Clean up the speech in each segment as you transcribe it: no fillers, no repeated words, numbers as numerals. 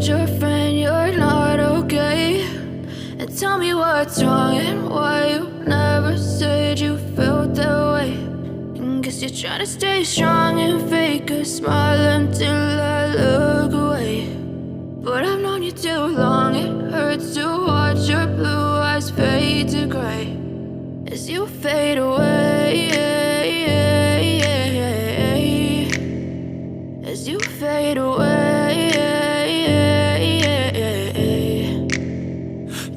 told your friend you're not okay? And tell me what's wrong and why you never said you felt that way. And guess you're trying to stay strong and fake a smile until I look away. But I've known you too long, it hurts to watch your blue eyes fade to gray as you fade away, as you fade away.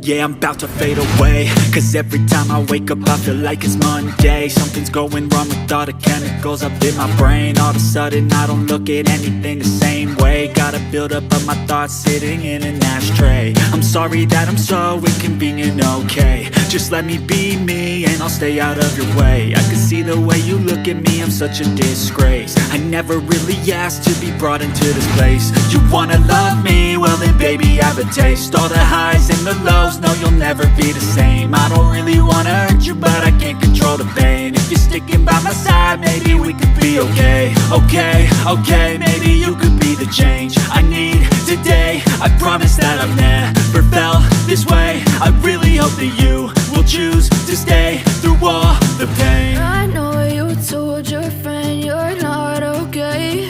Yeah, I'm about to fade away, cause every time I wake up I feel like it's Monday. Something's going wrong with all the chemicals up in my brain. All of a sudden I don't look at anything the same way. Got a buildup of my thoughts sitting in an ashtray. I'm sorry that I'm so inconvenient, okay? Just let me be me and I'll stay out of your way. I can see the way you look at me, I'm such a disgrace. I never really asked to be brought into this place. You wanna love me? Well then baby, have a taste. All the highs and the lows, no, you'll never be the same. I don't really wanna hurt you, but I can't control the pain. If you're sticking by my side, maybe we could be okay. Okay, maybe you could be the change I need today. I promise that I've never felt this way. I really hope that you will choose to stay through all the pain. I know you told your friend you're not okay.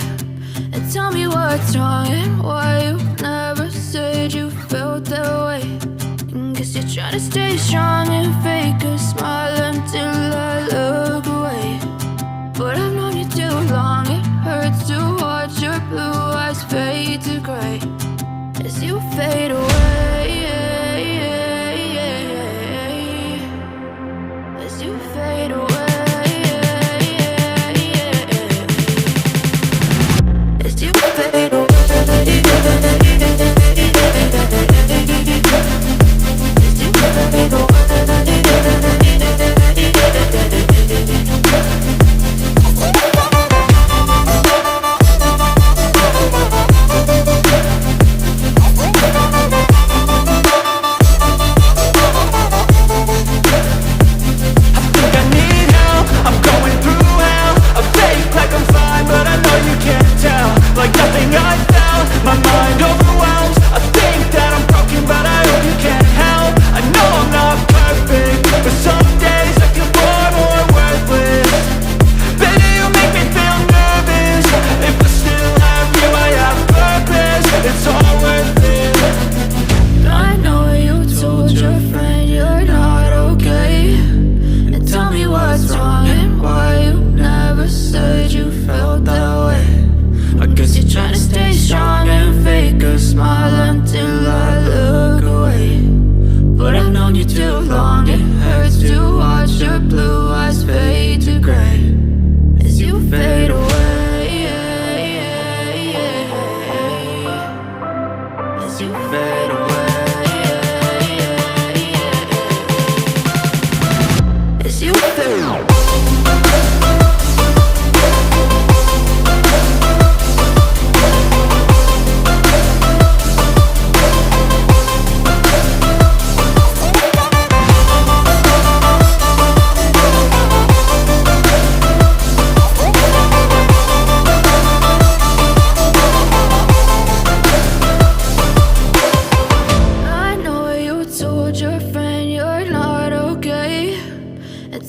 And tell me what's wrong and why you never said you felt that way. And guess you're trying to stay strong and fake a smile until I look away. But I've known you too long, it hurts to watch your blue eyes fade to gray as you fade away, as you fade away, as you fade away.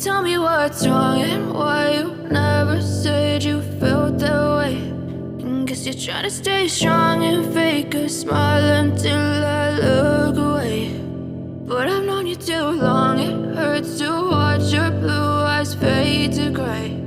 Tell me what's wrong and why you never said you felt that way. And guess you're trying to stay strong and fake a smile until I look away. But I've known you too long, it hurts to watch your blue eyes fade to gray